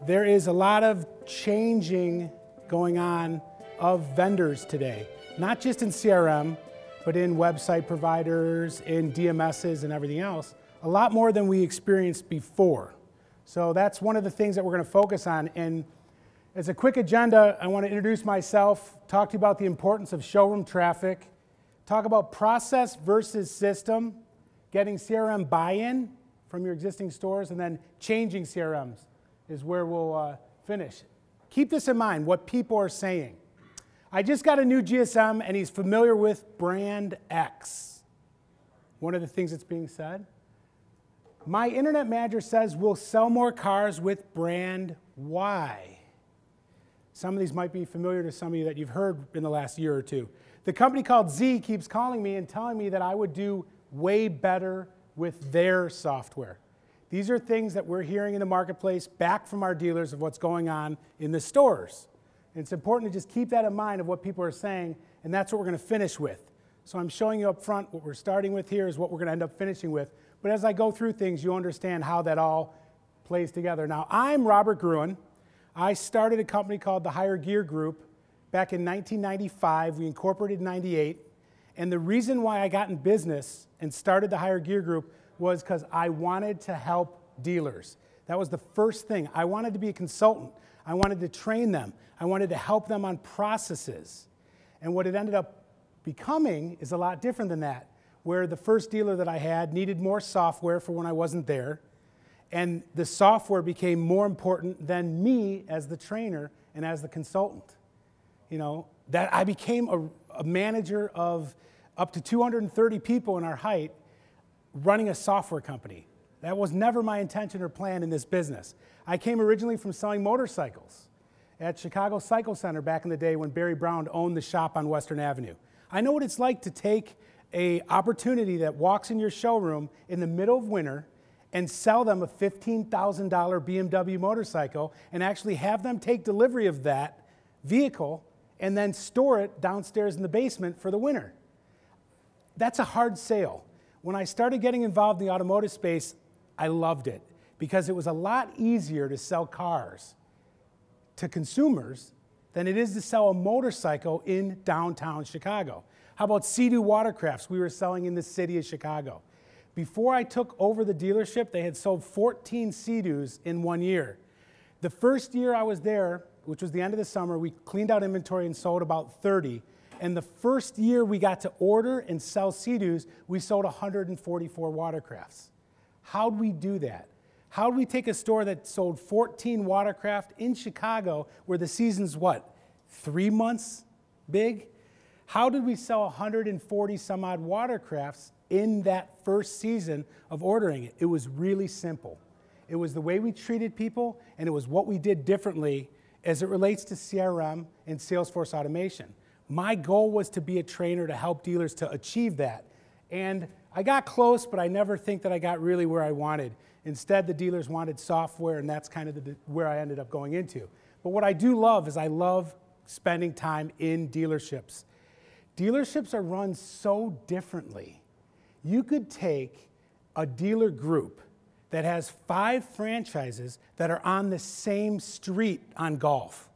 There is a lot of changing going on of vendors today, not just in CRM, but in website providers, in DMSs and everything else, a lot more than we experienced before. So that's one of the things that we're going to focus on. And as a quick agenda, I want to introduce myself, talk to you about the importance of showroom traffic, talk about process versus system, getting CRM buy-in from your existing stores, and then changing CRMs is where we'll finish. Keep this in mind, what people are saying. I just got a new GSM, and he's familiar with brand X. One of the things that's being said. My internet manager says we'll sell more cars with brand Y. Some of these might be familiar to some of you that you've heard in the last year or two. The company called Z keeps calling me and telling me that I would do way better with their software. These are things that we're hearing in the marketplace back from our dealers of what's going on in the stores. And it's important to just keep that in mind of what people are saying, and that's what we're going to finish with. So I'm showing you up front what we're starting with here is what we're going to end up finishing with. But as I go through things, you'll understand how that all plays together. Now, I'm Robert Gruen. I started a company called the Higher Gear Group back in 1995. We incorporated in 98. And the reason why I got in business and started the Higher Gear Group was because I wanted to help dealers. That was the first thing. I wanted to be a consultant. I wanted to train them. I wanted to help them on processes. And what it ended up becoming is a lot different than that, where the first dealer that I had needed more software for when I wasn't there. And the software became more important than me as the trainer and as the consultant. You know, that I became a manager of up to 230 people in our height running a software company. That was never my intention or plan in this business. I came originally from selling motorcycles at Chicago Cycle Center back in the day when Barry Brown owned the shop on Western Avenue. I know what it's like to take an opportunity that walks in your showroom in the middle of winter and sell them a $15,000 BMW motorcycle and actually have them take delivery of that vehicle and then store it downstairs in the basement for the winter. That's a hard sale. When I started getting involved in the automotive space, I loved it because it was a lot easier to sell cars to consumers than it is to sell a motorcycle in downtown Chicago. How about Sea-Doo watercrafts we were selling in the city of Chicago? Before I took over the dealership, they had sold 14 Sea-Doos in 1 year. The first year I was there, which was the end of the summer, we cleaned out inventory and sold about 30. And the first year we got to order and sell Sea-Doos, we sold 144 watercrafts. How'd we do that? How'd we take a store that sold 14 watercraft in Chicago where the season's what, 3 months big? How did we sell 140 some odd watercrafts in that first season of ordering it? It was really simple. It was the way we treated people, and it was what we did differently as it relates to CRM and Salesforce automation. My goal was to be a trainer to help dealers to achieve that. And I got close, but I never think that I got really where I wanted. Instead, the dealers wanted software, and that's kind of where I ended up going into. But what I do love is I love spending time in dealerships. Dealerships are run so differently. You could take a dealer group that has 5 franchises that are on the same street on golf.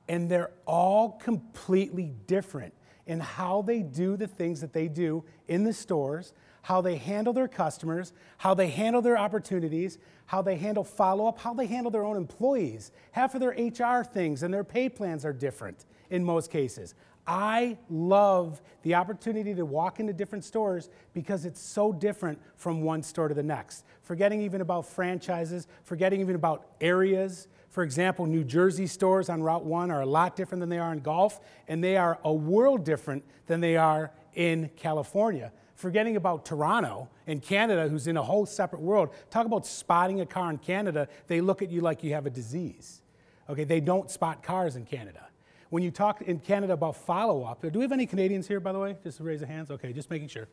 And they're all completely different in how they do the things that they do in the stores, how they handle their customers, how they handle their opportunities, how they handle follow-up, how they handle their own employees. Half of their HR things and their pay plans are different in most cases. I love the opportunity to walk into different stores because it's so different from one store to the next. Forgetting even about franchises, forgetting even about areas. For example, New Jersey stores on Route 1 are a lot different than they are in Gulf, and they are a world different than they are in California. Forgetting about Toronto and Canada, who's in a whole separate world. Talk about spotting a car in Canada, they look at you like you have a disease. Okay, they don't spot cars in Canada. When you talk in Canada about follow-up, do we have any Canadians here, by the way? Just raise your hands. Okay, just making sure.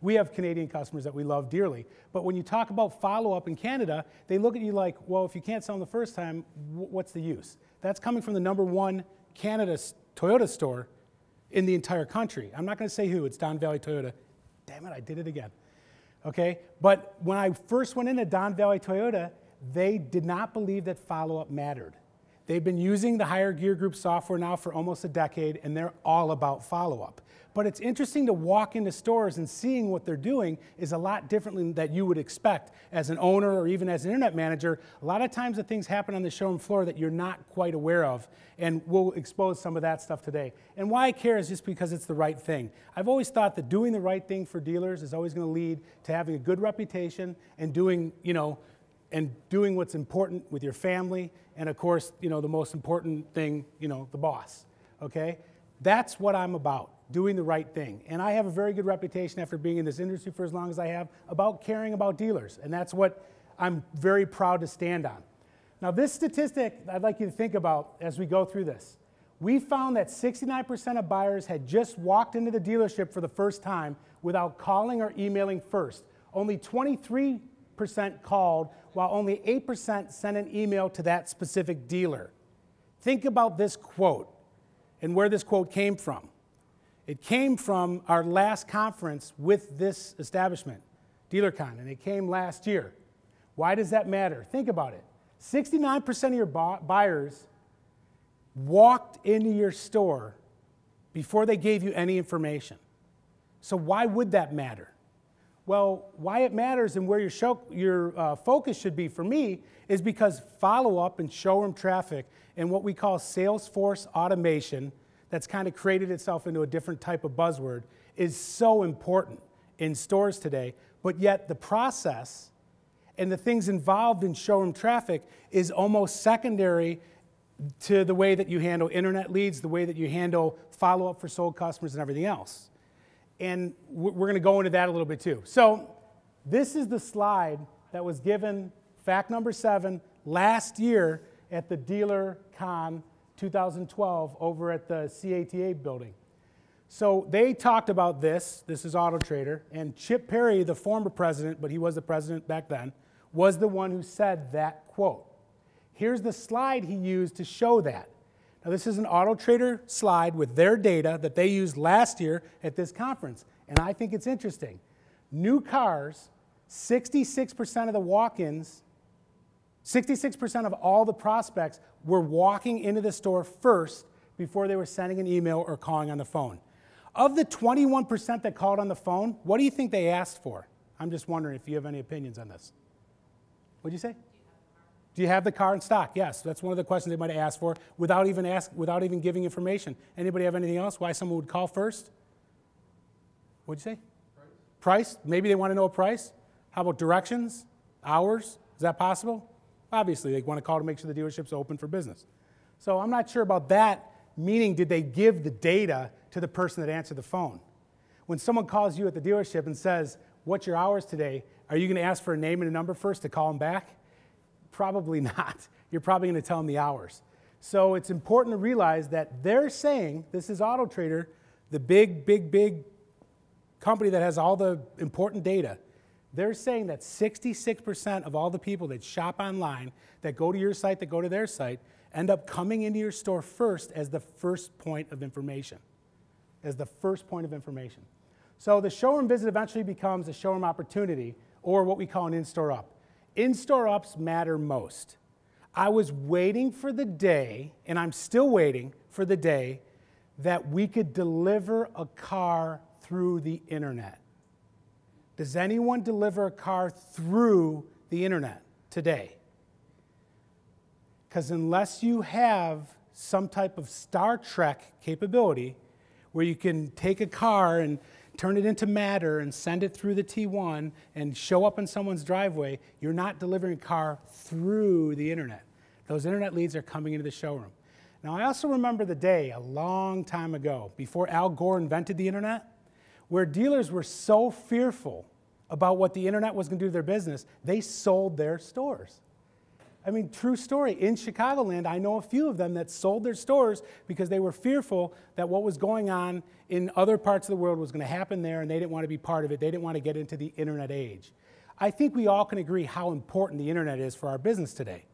We have Canadian customers that we love dearly. But when you talk about follow-up in Canada, they look at you like, well, if you can't sell them the first time, what's the use? That's coming from the #1 Canada Toyota store in the entire country. I'm not going to say who. It's Don Valley Toyota. Damn it, I did it again. Okay? But when I first went into Don Valley Toyota, they did not believe that follow-up mattered. They've been using the Higher Gear Group software now for almost a decade, and they're all about follow-up. But it's interesting to walk into stores and seeing what they're doing is a lot differently than you would expect as an owner or even as an internet manager. A lot of times the things happen on the showroom floor that you're not quite aware of, and we'll expose some of that stuff today. And why I care is just because it's the right thing. I've always thought that doing the right thing for dealers is always going to lead to having a good reputation and doing, doing what's important with your family, and of course, the most important thing, the boss, okay? That's what I'm about, doing the right thing. And I have a very good reputation after being in this industry for as long as I have about caring about dealers, and that's what I'm very proud to stand on. Now this statistic I'd like you to think about as we go through this. We found that 69% of buyers had just walked into the dealership for the first time without calling or emailing first. Only 23% called, while only 8% sent an email to that specific dealer. Think about this quote and where this quote came from. It came from our last conference with this establishment, DealerCON, and it came last year. Why does that matter? Think about it. 69% of your buyers walked into your store before they gave you any information. So why would that matter? Well, why it matters and where your focus should be for me is because follow-up and showroom traffic and what we call Salesforce automation that's kind of created itself into a different type of buzzword is so important in stores today, but yet the process and the things involved in showroom traffic is almost secondary to the way that you handle internet leads, the way that you handle follow-up for sold customers and everything else. And we're going to go into that a little bit too. So this is the slide that was given, fact number 7, last year at the DealerCON 2012 over at the CATA building. So they talked about this. This is Auto Trader. And Chip Perry, the former president, but he was the president back then, was the one who said that quote. Here's the slide he used to show that. Now this is an Auto Trader slide with their data that they used last year at this conference. And I think it's interesting. New cars, 66% of the walk-ins, 66% of all the prospects were walking into the store first before they were sending an email or calling on the phone. Of the 21% that called on the phone, what do you think they asked for? I'm just wondering if you have any opinions on this. What'd you say? Do you have the car in stock? Yes, that's one of the questions they might have asked for without even giving information. Anybody have anything else? Why someone would call first? What'd you say? Price? Maybe they want to know a price. How about directions? Hours? Is that possible? Obviously, they want to call to make sure the dealership's open for business. So I'm not sure about that, meaning did they give the data to the person that answered the phone? When someone calls you at the dealership and says, what's your hours today, are you going to ask for a name and a number first to call them back? Probably not. You're probably going to tell them the hours. So it's important to realize that they're saying, this is Auto Trader, the big company that has all the important data. They're saying that 66% of all the people that shop online, that go to your site, that go to their site, end up coming into your store first as the first point of information. As the first point of information. So the showroom visit eventually becomes a showroom opportunity, or what we call an in-store up. In-store ups matter most. I was waiting for the day, and I'm still waiting for the day, that we could deliver a car through the internet. Does anyone deliver a car through the internet today? Because unless you have some type of Star Trek capability where you can take a car and turn it into matter and send it through the T1 and show up in someone's driveway, you're not delivering a car through the internet. Those internet leads are coming into the showroom. Now, I also remember the day a long time ago, before Al Gore invented the internet, where dealers were so fearful about what the internet was going to do to their business, they sold their stores. I mean, true story. In Chicagoland, I know a few of them that sold their stores because they were fearful that what was going on in other parts of the world was going to happen there, and they didn't want to be part of it. They didn't want to get into the internet age. I think we all can agree how important the internet is for our business today.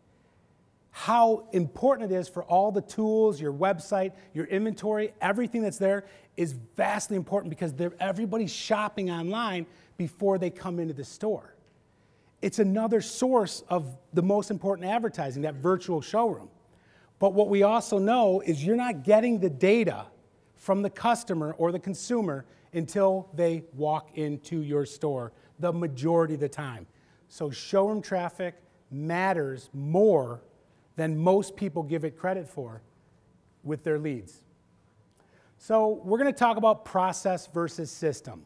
How important it is for all the tools, your website, your inventory, everything that's there is vastly important because everybody's shopping online before they come into the store. it's another source of the most important advertising, that virtual showroom. But what we also know is you're not getting the data from the customer or the consumer until they walk into your store the majority of the time. So showroom traffic matters more than most people give it credit for with their leads. So we're going to talk about process versus system.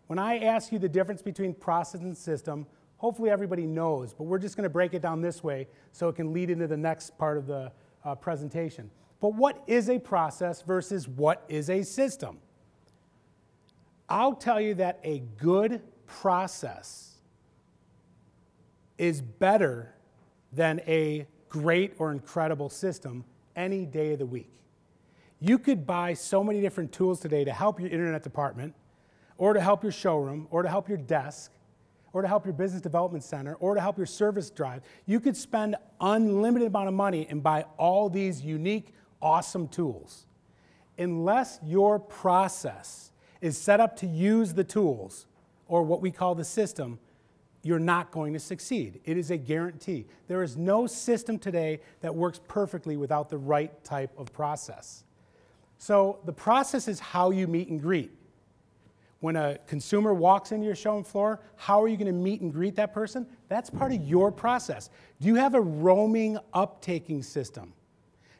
When I ask you the difference between process and system, hopefully everybody knows, but we're just going to break it down this way so it can lead into the next part of the presentation. But what is a process versus what is a system? I'll tell you that a good process is better than a great or incredible system any day of the week. You could buy so many different tools today to help your internet department, or to help your showroom, or to help your desk, or to help your business development center, or to help your service drive. You could spend unlimited amount of money and buy all these unique, awesome tools. Unless your process is set up to use the tools, or what we call the system, you're not going to succeed. It is a guarantee. There is no system today that works perfectly without the right type of process. So the process is how you meet and greet. When a consumer walks into your showroom floor, how are you going to meet and greet that person? That's part of your process. Do you have a roaming uptaking system?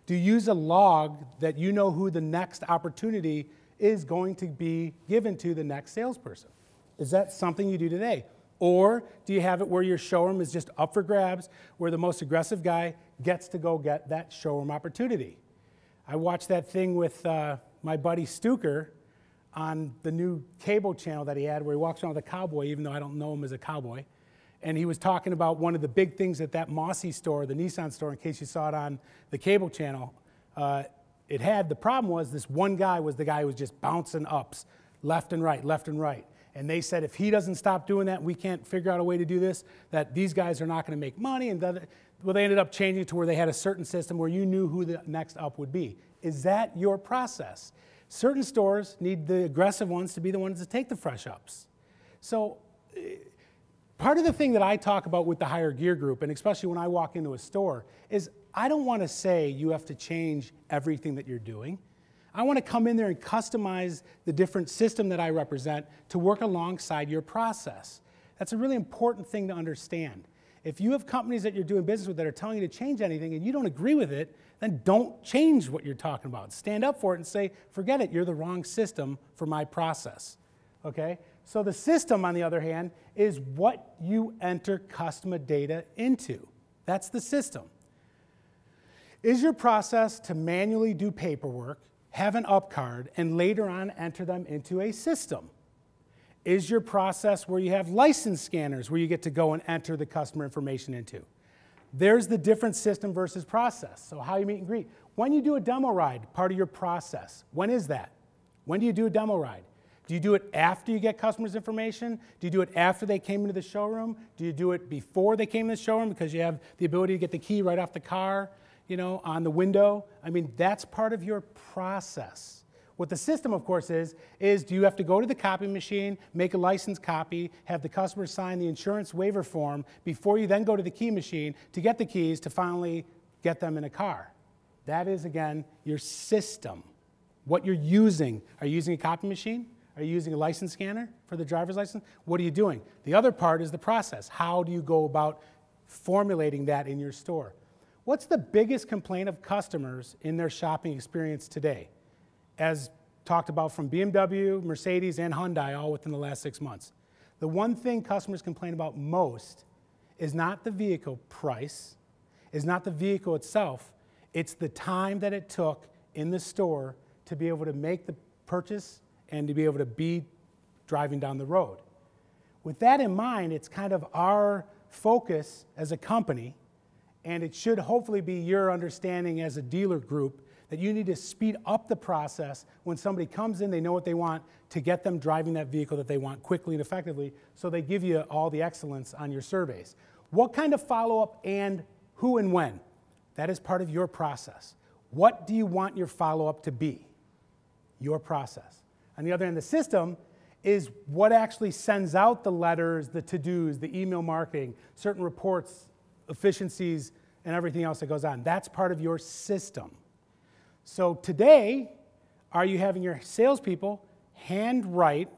Do you use a log that you know who the next opportunity is going to be given to the next salesperson? Is that something you do today? Or do you have it where your showroom is just up for grabs, where the most aggressive guy gets to go get that showroom opportunity? I watched that thing with my buddy Stuker on the new cable channel that he had, where he walks around with a cowboy, even though I don't know him as a cowboy. And he was talking about one of the big things at that Mossy store, the Nissan store, in case you saw it on the cable channel. It had, the problem was this one guy was the guy who was just bouncing ups left and right, left and right. And they said if he doesn't stop doing that, we can't figure out a way to do this, that these guys are not going to make money. And well, they ended up changing it to where they had a certain system where you knew who the next up would be. Is that your process? Certain stores need the aggressive ones to be the ones that take the fresh ups. So part of the thing that I talk about with the higher gear group, and especially when I walk into a store, is I don't want to say you have to change everything that you're doing. I want to come in there and customize the different system that I represent to work alongside your process. That's a really important thing to understand. If you have companies that you're doing business with that are telling you to change anything and you don't agree with it, then don't change what you're talking about. Stand up for it and say, forget it, you're the wrong system for my process. Okay? So the system, on the other hand, is what you enter customer data into. That's the system. Is your process to manually do paperwork, have an up card, and later on enter them into a system? Is your process where you have license scanners where you get to go and enter the customer information into? There's the different system versus process. So how you meet and greet. When you do a demo ride, part of your process, when is that? When do you do a demo ride? Do you do it after you get customers' information? Do you do it after they came into the showroom? Do you do it before they came to the showroom because you have the ability to get the key right off the car, you know, on the window? I mean, that's part of your process. What the system, of course, is do you have to go to the copy machine, make a license copy, have the customer sign the insurance waiver form before you then go to the key machine to get the keys to finally get them in a car? That is, again, your system. What you're using. Are you using a copy machine? Are you using a license scanner for the driver's license? What are you doing? The other part is the process. How do you go about formulating that in your store? What's the biggest complaint of customers in their shopping experience today? As talked about from BMW, Mercedes, and Hyundai all within the last 6 months. The one thing customers complain about most is not the vehicle price, is not the vehicle itself, it's the time that it took in the store to be able to make the purchase and to be able to be driving down the road. With that in mind, it's kind of our focus as a company, and it should hopefully be your understanding as a dealer group, that you need to speed up the process when somebody comes in, they know what they want, to get them driving that vehicle that they want quickly and effectively, so they give you all the excellence on your surveys. What kind of follow-up and who and when? That is part of your process. What do you want your follow-up to be? Your process. On the other hand, the system is what actually sends out the letters, the to-dos, the email marketing, certain reports, efficiencies, and everything else that goes on. That's part of your system. So today, are you having your salespeople hand write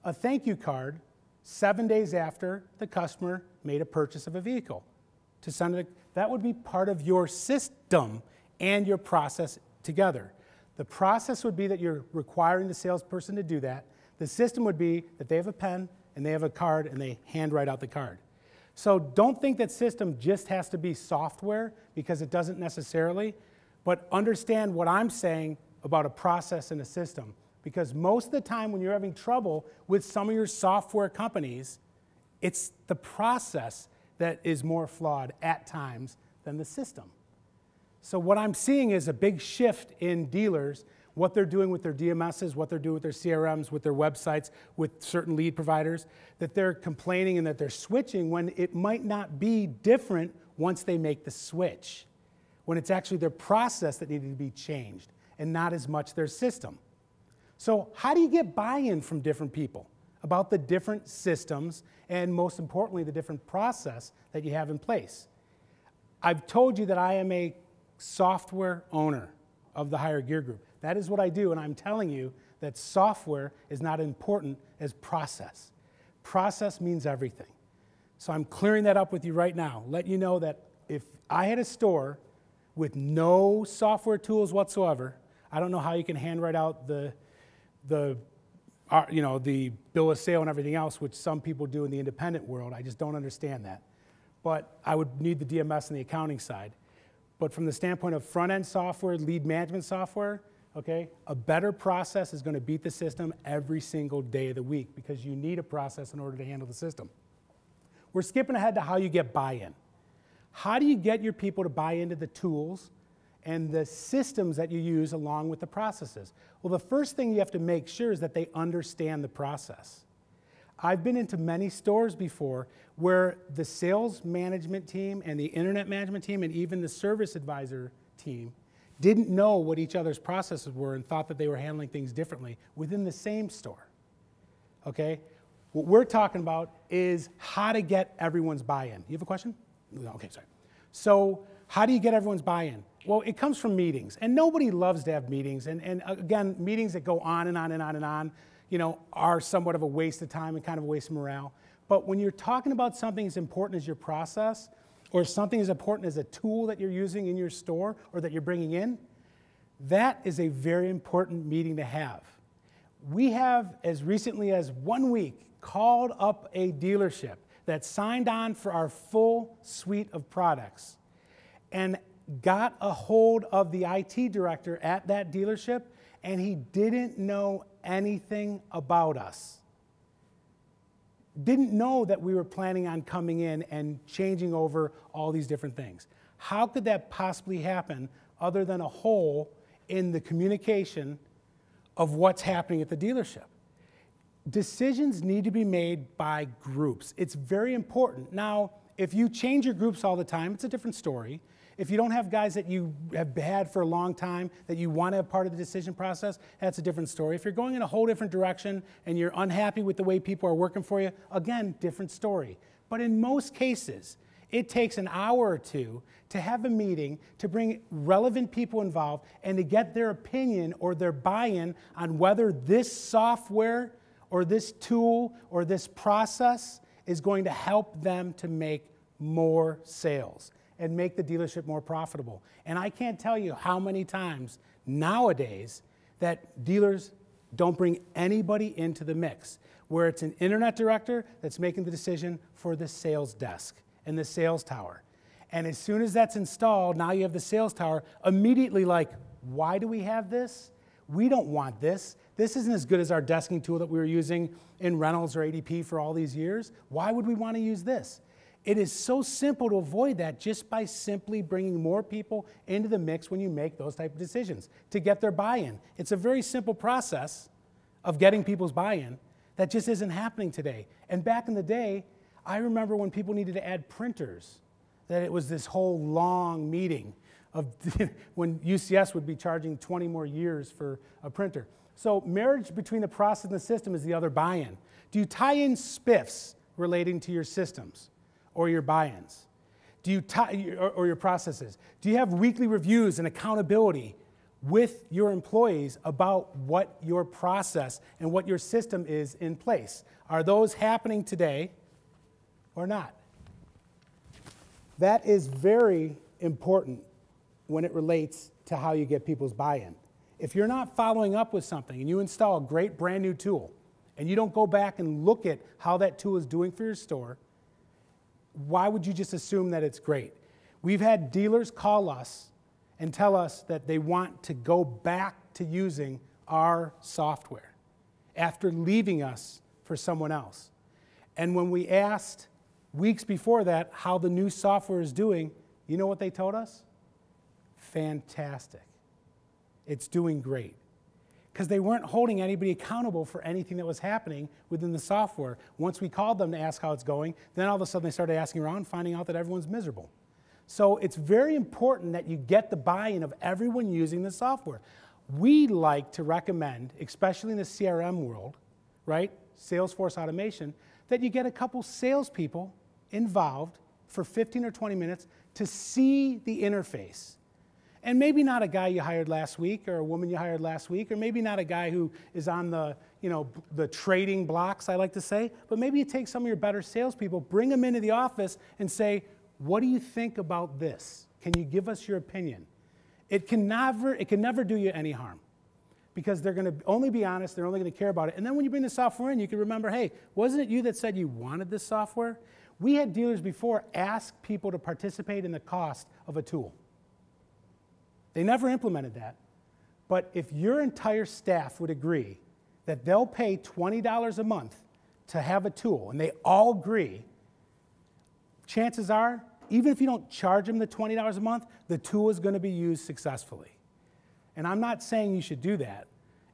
a thank you card 7 days after the customer made a purchase of a vehicle to send it? That would be part of your system and your process together. The process would be that you're requiring the salesperson to do that. The system would be that they have a pen and they have a card and they hand write out the card. So don't think that system just has to be software, because it doesn't necessarily, but understand what I'm saying about a process and a system. Because most of the time when you're having trouble with some of your software companies, it's the process that is more flawed at times than the system. So what I'm seeing is a big shift in dealers, what they're doing with their DMSs, what they're doing with their CRMs, with their websites, with certain lead providers, that they're complaining and that they're switching when it might not be different once they make the switch, when it's actually their process that needed to be changed and not as much their system. So how do you get buy-in from different people about the different systems and, most importantly, the different process that you have in place? I've told you that I am a software owner of the Higher Gear Group. That is what I do, and I'm telling you that software is not as important as process. Process means everything. So I'm clearing that up with you right now. Let you know that if I had a store with no software tools whatsoever, I don't know how you can handwrite out the bill of sale and everything else, which some people do in the independent world. I just don't understand that. But I would need the DMS and the accounting side. But from the standpoint of front-end software, lead management software, okay, a better process is going to beat the system every single day of the week, because you need a process in order to handle the system. We're skipping ahead to how you get buy-in. How do you get your people to buy into the tools and the systems that you use along with the processes? Well, the first thing you have to make sure is that they understand the process. I've been into many stores before where the sales management team and the internet management team and even the service advisor team didn't know what each other's processes were and thought that they were handling things differently within the same store. Okay? What we're talking about is how to get everyone's buy-in. You have a question? No, okay, sorry. So how do you get everyone's buy-in? Well, it comes from meetings, and nobody loves to have meetings. And again, meetings that go on and on and on and on, are somewhat of a waste of time and kind of a waste of morale. But when you're talking about something as important as your process, or something as important as a tool that you're using in your store or that you're bringing in, that is a very important meeting to have. We have, as recently as 1 week, called up a dealership that signed on for our full suite of products and got a hold of the IT director at that dealership, and he didn't know anything about us. Didn't know that we were planning on coming in and changing over all these different things. How could that possibly happen other than a hole in the communication of what's happening at the dealership? Decisions need to be made by groups. It's very important. Now, if you change your groups all the time, it's a different story. If you don't have guys that you have had for a long time that you want to have part of the decision process, that's a different story. If you're going in a whole different direction and you're unhappy with the way people are working for you, again, different story. But in most cases, it takes an hour or two to have a meeting, to bring relevant people involved, and to get their opinion or their buy-in on whether this software or this tool or this process is going to help them to make more sales and make the dealership more profitable. And I can't tell you how many times nowadays that dealers don't bring anybody into the mix, where it's an internet director that's making the decision for the sales desk and the sales tower. And as soon as that's installed, now you have the sales tower immediately like, why do we have this? We don't want this. This isn't as good as our desking tool that we were using in Reynolds or ADP for all these years. Why would we want to use this? It is so simple to avoid that just by simply bringing more people into the mix when you make those type of decisions to get their buy-in. It's a very simple process of getting people's buy-in that just isn't happening today. And back in the day, I remember when people needed to add printers, that it was this whole long meeting of when UCS would be charging 20 more years for a printer. So marriage between the process and the system is the other buy-in. Do you tie in spiffs relating to your systems or your buy-ins? Do you or your processes? Do you have weekly reviews and accountability with your employees about what your process and what your system is in place? Are those happening today or not? That is very important when it relates to how you get people's buy-in. If you're not following up with something and you install a great brand new tool and you don't go back and look at how that tool is doing for your store, why would you just assume that it's great? We've had dealers call us and tell us that they want to go back to using our software after leaving us for someone else. And when we asked weeks before that how the new software is doing, you know what they told us? Fantastic. It's doing great. Because they weren't holding anybody accountable for anything that was happening within the software. Once we called them to ask how it's going, then all of a sudden they started asking around, finding out that everyone's miserable. So it's very important that you get the buy-in of everyone using the software. We like to recommend, especially in the CRM world, right, Salesforce automation, that you get a couple salespeople involved for 15 or 20 minutes to see the interface. And maybe not a guy you hired last week or a woman you hired last week, or maybe not a guy who is on the, the trading blocks, I like to say, but maybe you take some of your better salespeople, bring them into the office and say, what do you think about this? Can you give us your opinion? It can never do you any harm because they're going to only be honest, they're only going to care about it. And then when you bring the software in, you can remember, hey, wasn't it you that said you wanted this software? We had dealers before ask people to participate in the cost of a tool. They never implemented that. But if your entire staff would agree that they'll pay $20 a month to have a tool, and they all agree, chances are, even if you don't charge them the $20 a month, the tool is going to be used successfully. And I'm not saying you should do that.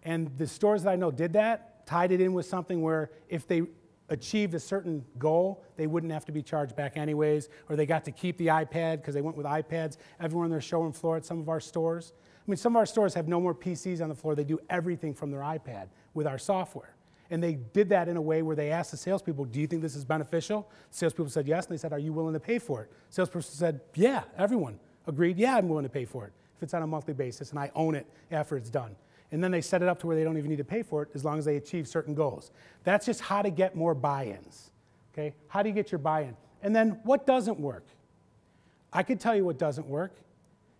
And the stores that I know did that, tied it in with something where if they achieved a certain goal, they wouldn't have to be charged back anyways, or they got to keep the iPad because they went with iPads everywhere on their showroom floor at some of our stores. I mean, some of our stores have no more PCs on the floor. They do everything from their iPad with our software. And they did that in a way where they asked the salespeople, do you think this is beneficial? The salespeople said yes, and they said, are you willing to pay for it? The salesperson said, yeah, everyone agreed, yeah, I'm willing to pay for it if it's on a monthly basis, and I own it after it's done. And then they set it up to where they don't even need to pay for it as long as they achieve certain goals. That's just how to get more buy-ins, okay? How do you get your buy-in? And then what doesn't work? I could tell you what doesn't work.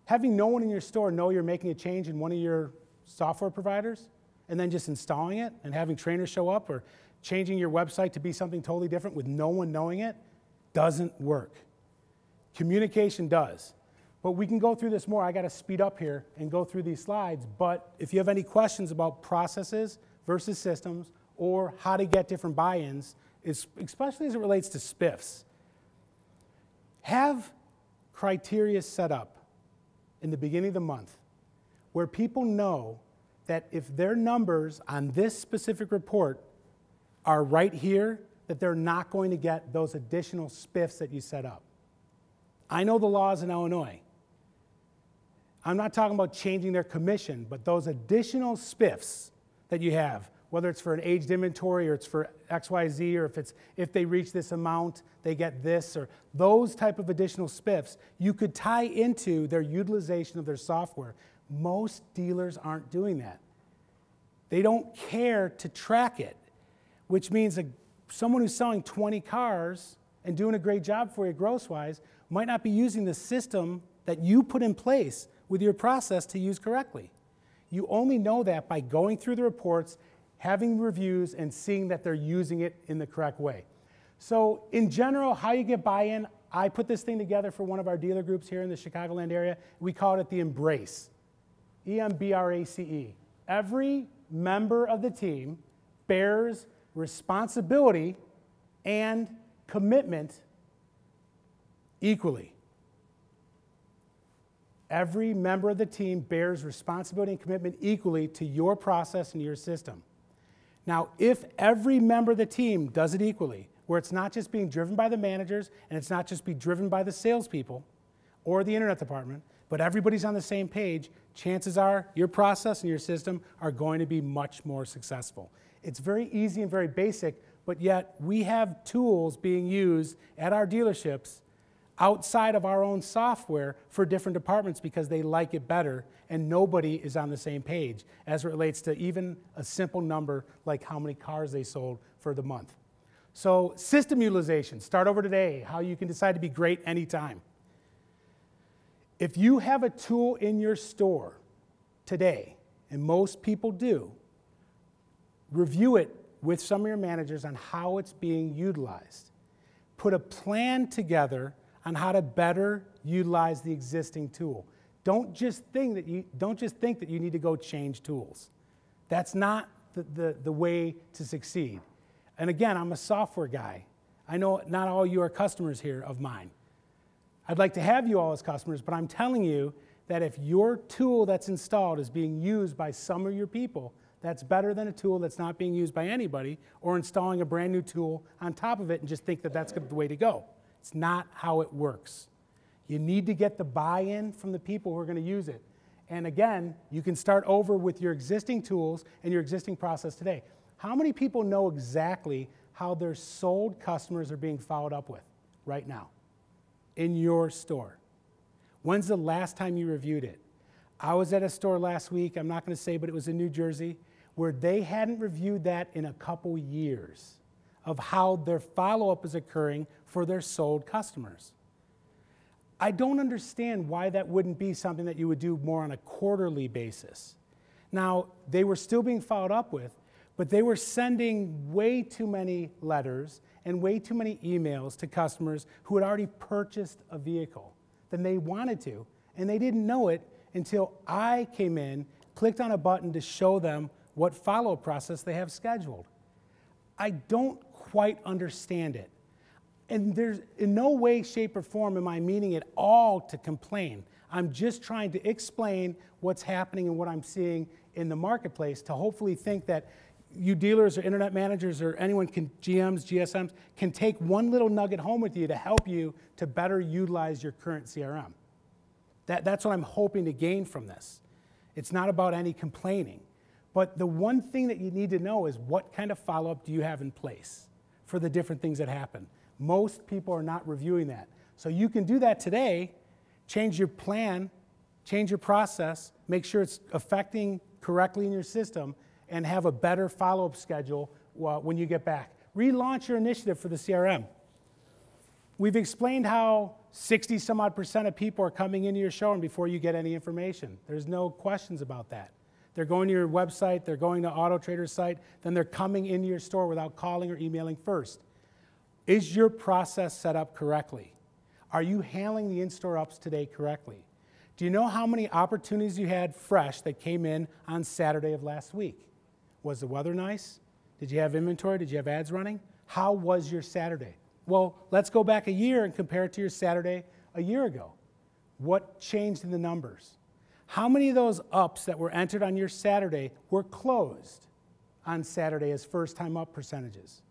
Having no one in your store know you're making a change in one of your software providers and then just installing it and having trainers show up or changing your website to be something totally different with no one knowing it doesn't work. Communication does. But we can go through this more. I got to speed up here and go through these slides. But if you have any questions about processes versus systems or how to get different buy-ins, especially as it relates to spiffs, have criteria set up in the beginning of the month where people know that if their numbers on this specific report are right here, that they're not going to get those additional spiffs that you set up. I know the laws in Illinois. I'm not talking about changing their commission, but those additional spiffs that you have, whether it's for an aged inventory or it's for XYZ, or if they reach this amount, they get this, or those type of additional spiffs, you could tie into their utilization of their software. Most dealers aren't doing that. They don't care to track it, which means someone who's selling 20 cars and doing a great job for you gross-wise might not be using the system that you put in place with your process to use correctly. You only know that by going through the reports, having reviews, and seeing that they're using it in the correct way. So in general, how you get buy-in, I put this thing together for one of our dealer groups here in the Chicagoland area. We call it the Embrace, E-M-B-R-A-C-E. Every member of the team bears responsibility and commitment equally. Every member of the team bears responsibility and commitment equally to your process and your system. Now, if every member of the team does it equally, where it's not just being driven by the managers and it's not just being driven by the salespeople or the internet department, but everybody's on the same page, chances are your process and your system are going to be much more successful. It's very easy and very basic, but yet we have tools being used at our dealerships outside of our own software for different departments because they like it better, and nobody is on the same page as it relates to even a simple number like how many cars they sold for the month. So system utilization, start over today, how you can decide to be great anytime. If you have a tool in your store today, and most people do, review it with some of your managers on how it's being utilized. Put a plan together on how to better utilize the existing tool. Don't just think that you need to go change tools. That's not the way to succeed. And again, I'm a software guy. I know not all you are customers here of mine. I'd like to have you all as customers, but I'm telling you that if your tool that's installed is being used by some of your people, that's better than a tool that's not being used by anybody, or installing a brand new tool on top of it and just think that that's the way to go. It's not how it works. You need to get the buy-in from the people who are going to use it. And again, you can start over with your existing tools and your existing process today. How many people know exactly how their sold customers are being followed up with right now in your store? When's the last time you reviewed it? I was at a store last week, I'm not going to say, but it was in New Jersey, where they hadn't reviewed that in a couple years of how their follow-up is occurring for their sold customers. I don't understand why that wouldn't be something that you would do more on a quarterly basis. Now, they were still being followed up with, but they were sending way too many letters and way too many emails to customers who had already purchased a vehicle than they wanted to, and they didn't know it until I came in, clicked on a button to show them what follow-up process they have scheduled. I don't quite understand it. And there's in no way, shape, or form am I meaning it all to complain. I'm just trying to explain what's happening and what I'm seeing in the marketplace to hopefully think that you dealers or internet managers or anyone can, GMs, GSMs, can take one little nugget home with you to help you to better utilize your current CRM. That's what I'm hoping to gain from this. It's not about any complaining. But the one thing that you need to know is what kind of follow-up do you have in place for the different things that happen. Most people are not reviewing that. So you can do that today, change your plan, change your process, make sure it's affecting correctly in your system, and have a better follow-up schedule when you get back. Relaunch your initiative for the CRM. We've explained how 60-some-odd% of people are coming into your showroom before you get any information. There's no questions about that. They're going to your website, they're going to Auto Trader's site, then they're coming into your store without calling or emailing first. Is your process set up correctly? Are you handling the in-store ups today correctly? Do you know how many opportunities you had fresh that came in on Saturday of last week? Was the weather nice? Did you have inventory? Did you have ads running? How was your Saturday? Well, let's go back a year and compare it to your Saturday a year ago. What changed in the numbers? How many of those ups that were entered on your Saturday were closed on Saturday as first-time up percentages?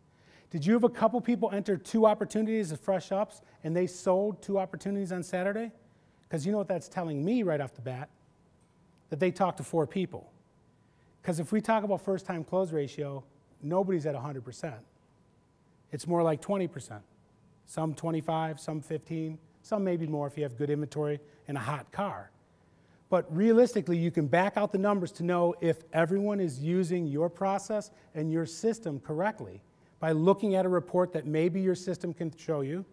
Did you have a couple people enter 2 opportunities as fresh ups and they sold 2 opportunities on Saturday? Because you know what that's telling me right off the bat? That they talked to 4 people. Because if we talk about first-time close ratio, nobody's at 100%. It's more like 20%. Some 25, some 15, some maybe more if you have good inventory and a hot car. But realistically, you can back out the numbers to know if everyone is using your process and your system correctly by looking at a report that maybe your system can show you.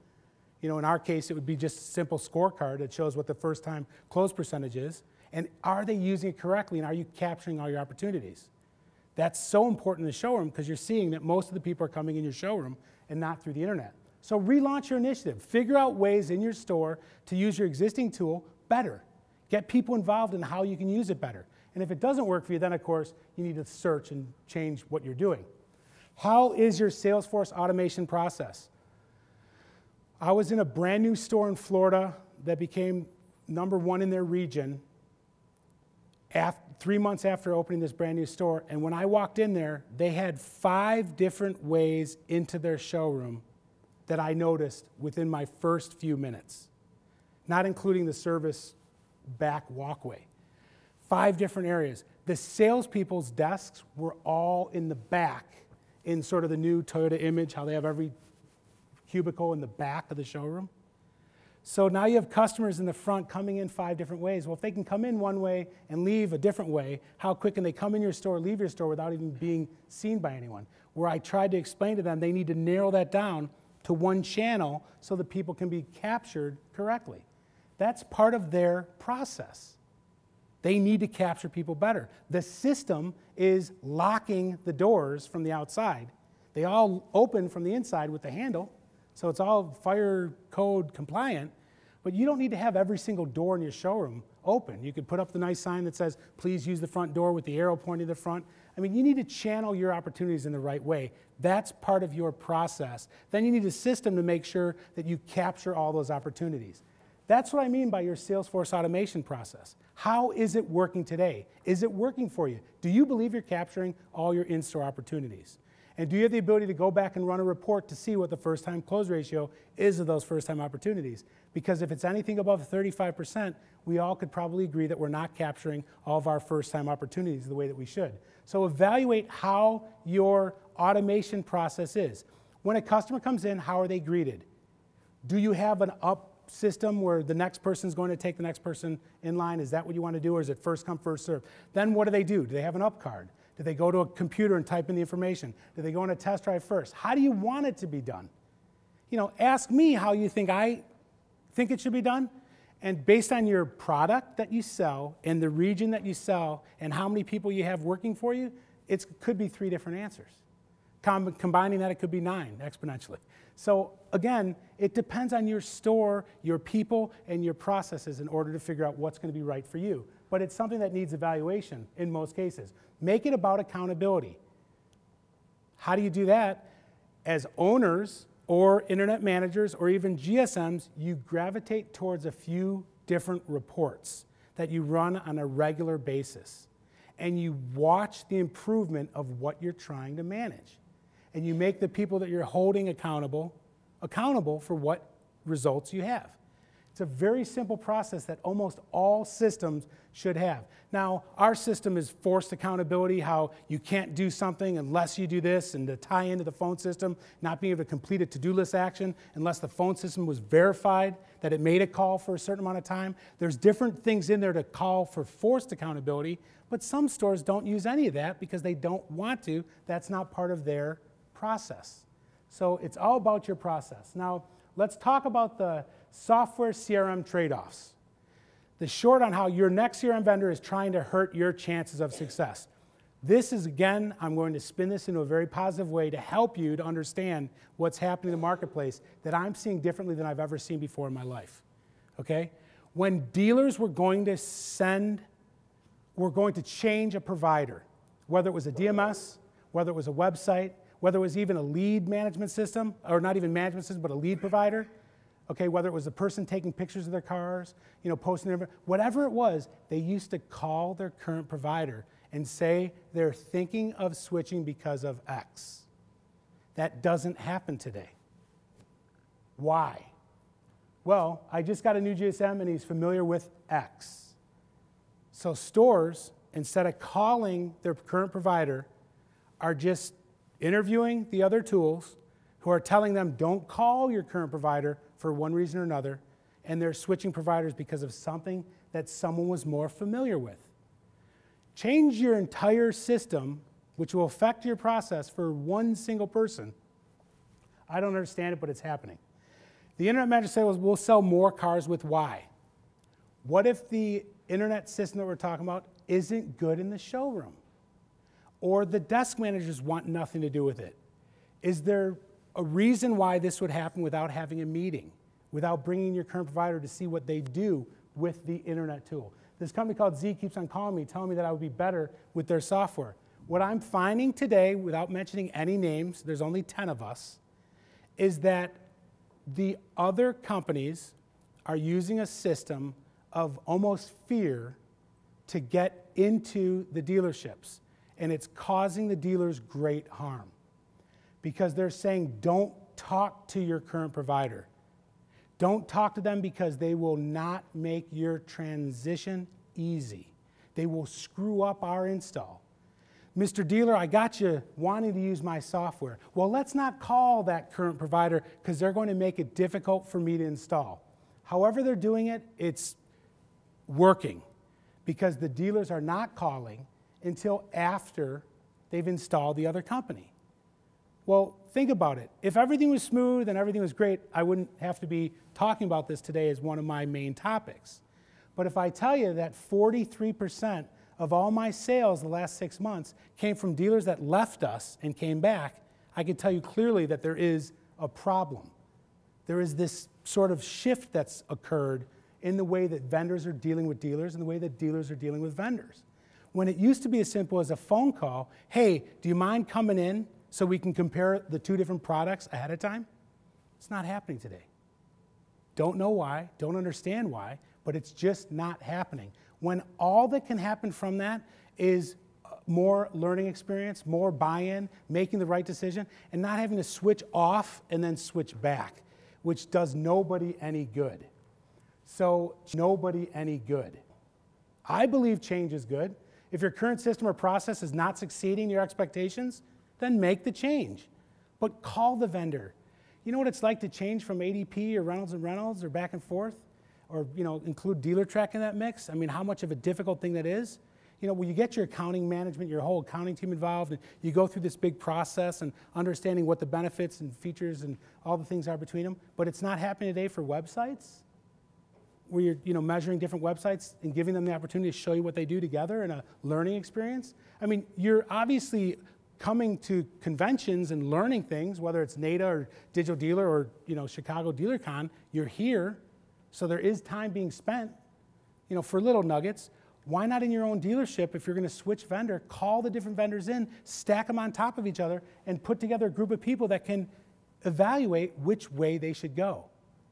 You know, in our case, it would be just a simple scorecard that shows what the first-time close percentage is. And are they using it correctly, and are you capturing all your opportunities? That's so important in the showroom because you're seeing that most of the people are coming in your showroom and not through the internet. So relaunch your initiative. Figure out ways in your store to use your existing tool better. Get people involved in how you can use it better. And if it doesn't work for you, then of course, you need to search and change what you're doing. How is your Salesforce automation process? I was in a brand new store in Florida that became #1 in their region 3 months after opening this brand new store. And when I walked in there, they had 5 different ways into their showroom that I noticed within my first few minutes, not including the service back walkway. 5 different areas. The salespeople's desks were all in the back, in sort of the new Toyota image, how they have every cubicle in the back of the showroom. So now you have customers in the front coming in 5 different ways. Well, if they can come in one way and leave a different way, how quick can they come in your store, leave your store without even being seen by anyone? Where I tried to explain to them, they need to narrow that down to one channel so that people can be captured correctly. That's part of their process. They need to capture people better. The system is locking the doors from the outside. They all open from the inside with the handle, so it's all fire code compliant, but you don't need to have every single door in your showroom open. You could put up the nice sign that says, please use the front door with the arrow pointing to the front. I mean, you need to channel your opportunities in the right way. That's part of your process. Then you need a system to make sure that you capture all those opportunities. That's what I mean by your Salesforce automation process. How is it working today? Is it working for you? Do you believe you're capturing all your in-store opportunities? And do you have the ability to go back and run a report to see what the first-time close ratio is of those first-time opportunities? Because if it's anything above 35%, we all could probably agree that we're not capturing all of our first-time opportunities the way that we should. So evaluate how your automation process is. When a customer comes in, how are they greeted? Do you have an up system where the next person is going to take the next person in line? Is that what you want to do, or is it first come, first serve? Then what do? Do they have an up card? Do they go to a computer and type in the information? Do they go on a test drive first? How do you want it to be done? You know, ask me how you think I think it should be done, and based on your product that you sell and the region that you sell and how many people you have working for you, it could be 3 different answers. Combining that, it could be 9 exponentially. So again, it depends on your store, your people, and your processes in order to figure out what's going to be right for you. But it's something that needs evaluation in most cases. Make it about accountability. How do you do that? As owners or internet managers or even GSMs, you gravitate towards a few different reports that you run on a regular basis. And you watch the improvement of what you're trying to manage. And you make the people that you're holding accountable for what results you have. It's a very simple process that almost all systems should have. Now, our system is forced accountability, how you can't do something unless you do this, and to tie into the phone system, not being able to complete a to-do list action unless the phone system was verified that it made a call for a certain amount of time. There's different things in there to call for forced accountability, but some stores don't use any of that because they don't want to. That's not part of their process. So it's all about your process. Now, let's talk about the software CRM trade-offs. The short on how your next CRM vendor is trying to hurt your chances of success. This is, again, I'm going to spin this into a very positive way to help you to understand what's happening in the marketplace that I'm seeing differently than I've ever seen before in my life. Okay? When dealers were going to change a provider, whether it was a DMS, whether it was a website, whether it was even a lead management system, or not even management system, but a lead provider, okay, whether it was the person taking pictures of their cars, you know, posting their, whatever it was, they used to call their current provider and say they're thinking of switching because of X. That doesn't happen today. Why? Well, I just got a new GSM and he's familiar with X. So stores, instead of calling their current provider, are just interviewing the other tools who are telling them don't call your current provider for one reason or another, and they're switching providers because of something that someone was more familiar with. Change your entire system, which will affect your process for one single person. I don't understand it, but it's happening. The internet manager said, well, we'll sell more cars with Y. What if the internet system that we're talking about isn't good in the showroom? Or the desk managers want nothing to do with it? Is there a reason why this would happen without having a meeting, without bringing your current provider to see what they do with the internet tool? This company called Z keeps on calling me, telling me that I would be better with their software. What I'm finding today, without mentioning any names, there's only 10 of us, is that the other companies are using a system of almost fear to get into the dealerships. And it's causing the dealers great harm because they're saying, don't talk to your current provider. Don't talk to them because they will not make your transition easy. They will screw up our install. Mr. Dealer, I got you wanting to use my software. Well, let's not call that current provider because they're going to make it difficult for me to install. However they're doing it, it's working because the dealers are not calling until after they've installed the other company. Well, think about it. If everything was smooth and everything was great, I wouldn't have to be talking about this today as one of my main topics. But if I tell you that 43% of all my sales the last 6 months came from dealers that left us and came back, I can tell you clearly that there is a problem. There is this sort of shift that's occurred in the way that vendors are dealing with dealers and the way that dealers are dealing with vendors. When it used to be as simple as a phone call, hey, do you mind coming in so we can compare the two different products ahead of time? It's not happening today. Don't know why, don't understand why, but it's just not happening. When all that can happen from that is more learning experience, more buy-in, making the right decision, and not having to switch off and then switch back, which does nobody any good. So, nobody any good. I believe change is good. If your current system or process is not succeeding your expectations, then make the change. But call the vendor. You know what it's like to change from ADP or Reynolds & Reynolds or back and forth? Or include DealerTrack in that mix? I mean, how much of a difficult thing that is? When you get your accounting management, your whole accounting team involved, and you go through this big process and understanding what the benefits and features and all the things are between them, but it's not happening today for websites, where you're measuring different websites and giving them the opportunity to show you what they do together in a learning experience. I mean, you're obviously coming to conventions and learning things, whether it's NADA or Digital Dealer or Chicago DealerCON, you're here. So there is time being spent, for little nuggets. Why not in your own dealership, if you're going to switch vendor, call the different vendors in, stack them on top of each other, and put together a group of people that can evaluate which way they should go.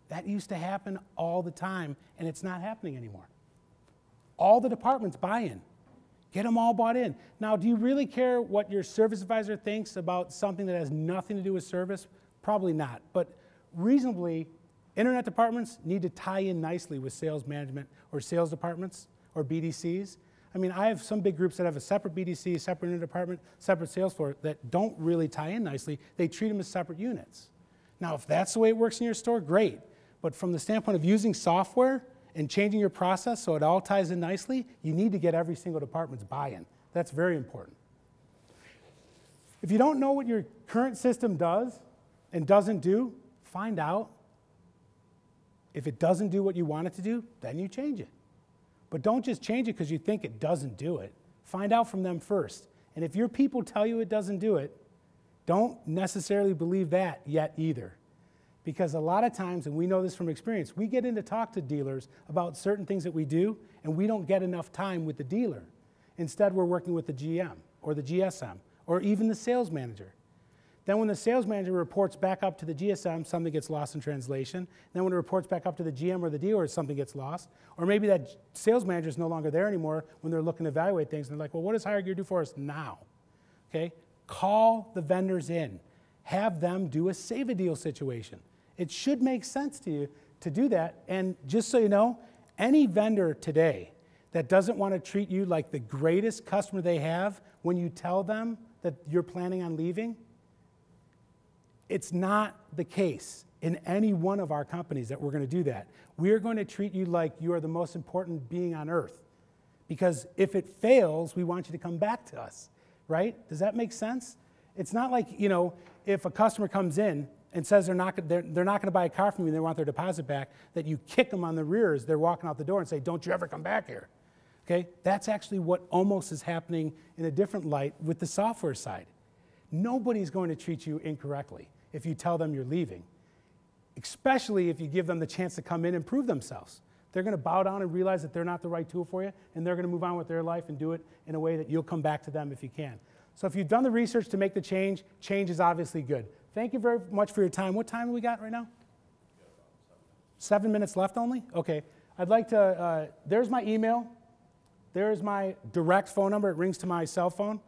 That used to happen all the time, and it's not happening anymore. All the departments buy in. Get them all bought in. Now, do you really care what your service advisor thinks about something that has nothing to do with service? Probably not. But reasonably, internet departments need to tie in nicely with sales management or sales departments or BDCs. I mean, I have some big groups that have a separate BDC, separate internet department, separate sales floor that don't really tie in nicely. They treat them as separate units. Now, if that's the way it works in your store, great. But from the standpoint of using software and changing your process so it all ties in nicely, you need to get every single department's buy-in. That's very important. If you don't know what your current system does and doesn't do, find out. If it doesn't do what you want it to do, then you change it. But don't just change it because you think it doesn't do it. Find out from them first. And if your people tell you it doesn't do it, don't necessarily believe that yet either. Because a lot of times, and we know this from experience, we get in to talk to dealers about certain things that we do, and we don't get enough time with the dealer. Instead, we're working with the GM or the GSM or even the sales manager. Then when the sales manager reports back up to the GSM, something gets lost in translation. Then when it reports back up to the GM or the dealer, something gets lost. Or maybe that sales manager is no longer there anymore when they're looking to evaluate things. And they're like, well, what does Hire Gear do for us now? Okay? Call the vendors in. Have them do a save a deal situation. It should make sense to you to do that. And just so you know, any vendor today that doesn't want to treat you like the greatest customer they have when you tell them that you're planning on leaving, it's not the case in any one of our companies that we're going to do that. We are going to treat you like you are the most important being on earth. Because if it fails, we want you to come back to us, right? Does that make sense? It's not like, if a customer comes in and says they're not going to buy a car from you and they want their deposit back, that you kick them on the rear as they're walking out the door and say, don't you ever come back here. Okay? That's actually what almost is happening in a different light with the software side. Nobody's going to treat you incorrectly if you tell them you're leaving, especially if you give them the chance to come in and prove themselves. They're going to bow down and realize that they're not the right tool for you, and they're going to move on with their life and do it in a way that you'll come back to them if you can. So if you've done the research to make the change, change is obviously good. Thank you very much for your time. What time have we got right now? 7 minutes left only? Okay. I'd like to, there's my email. There's my direct phone number. It rings to my cell phone.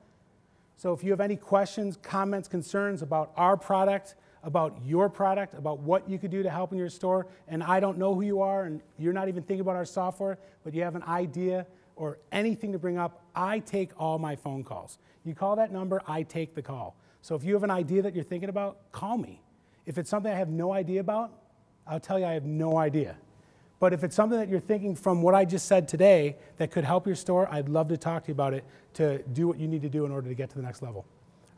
So if you have any questions, comments, concerns about our product, about your product, about what you could do to help in your store, and I don't know who you are, and you're not even thinking about our software, but you have an idea or anything to bring up, I take all my phone calls. You call that number, I take the call. So if you have an idea that you're thinking about, call me. If it's something I have no idea about, I'll tell you I have no idea. But if it's something that you're thinking from what I just said today that could help your store, I'd love to talk to you about it to do what you need to do in order to get to the next level.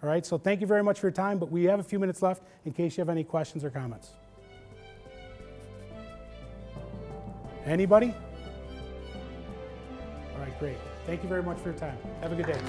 All right, so thank you very much for your time, but we have a few minutes left in case you have any questions or comments. Anybody? All right, great. Thank you very much for your time. Have a good day.